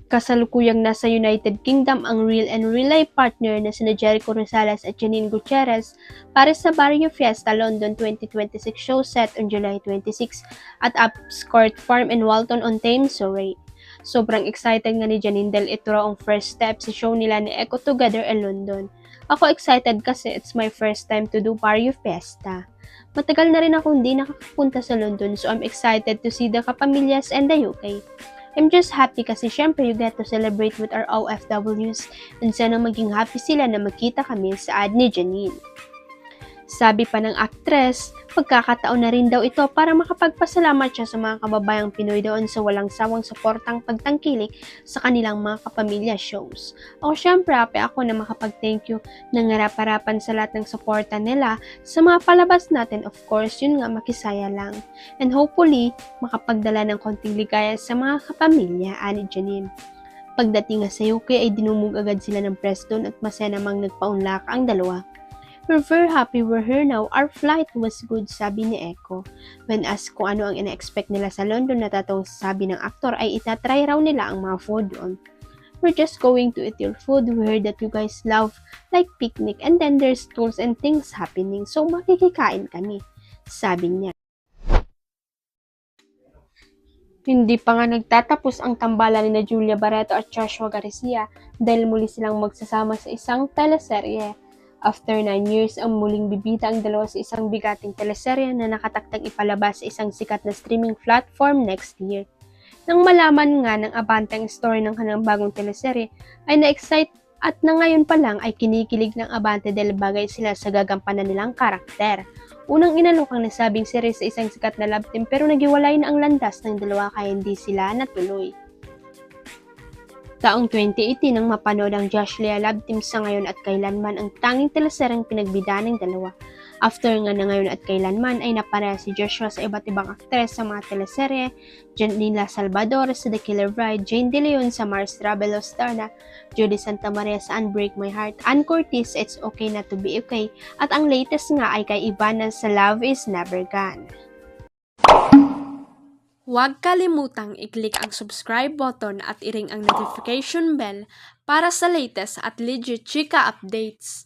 Kasalukuyang nasa United Kingdom ang real and real-life partner na sina Jericho Rosales at Janine Gutierrez para sa Barrio Fiesta London 2026 show set on July 26 at Upscourt Farm in Walton on Thames, Surrey. Sobrang excited nga ni Janine dahil ito raw ang first step sa show nila ni Echo Together in London. Ako excited kasi it's my first time to do Barrio Fiesta. Matagal na rin ako hindi nakakapunta sa London, so I'm excited to see the Kapamilyas and the UK. I'm just happy kasi syempre you get to celebrate with our OFWs and sana maging happy sila na magkita kami sa ad ni Janine. Sabi pa ng actress, pagkakataon na rin daw ito para makapagpasalamat siya sa mga kababayang Pinoy doon sa walang sawang suportang pagtangkilik sa kanilang mga kapamilya shows. O syempre, happy ako na makapag-thank you ng harap-harapan sa lahat ng suporta nila sa mga palabas natin. Of course, yun nga, makisaya lang. And hopefully, makapagdala ng konting ligaya sa mga kapamilya, ani Janine. Pagdating nga sa UK ay dinumog agad sila ng press doon at masaya namang nagpaunlak ang dalawa. We're very happy we're here now. Our flight was good, sabi ni Echo. When asked kung ano ang ina-expect nila sa London, natatong sabi ng aktor ay itatry raw nila ang mga food doon. We're just going to eat your food. We heard that you guys love like picnic and then there's tools and things happening. So makikikain kami, sabi niya. Hindi pa nga nagtatapos ang tambalan ni Julia Barreto at Joshua Garcia dahil muli silang magsasama sa isang teleserye. After 9 years, ang muling bibita ang dalawa sa isang bigating teleserye na nakatakdang ipalabas sa isang sikat na streaming platform next year. Nang malaman nga ng Abante ang story ng kanilang bagong teleserye, ay na-excite at na ngayon pa lang ay kinikilig ng Abante dahil bagay sila sa gagampanan nilang karakter. Unang inalok ang nasabing series sa isang sikat na love team pero nagiwalay na ang landas ng dalawa kaya hindi sila natuloy. Taong 2018 nang mapanood ang Josh Lea Love Team sa Ngayon at Kailanman ang tanging teleseryeng pinagbida ng dalawa. After nga na Ngayon at Kailanman ay napareha si Joshua sa iba't ibang aktres sa mga teleserye, Janila Salvador sa The Killer Bride, Jane De Leon sa Mars Travel Starna, Judy Santa Maria sa Unbreak My Heart, Ann Curtis It's Okay Not to Be Okay, at ang latest nga ay kay Ivana sa Love Is Never Gone. Huwag kalimutang i-click ang subscribe button at i-ring ang notification bell para sa latest at legit chika updates.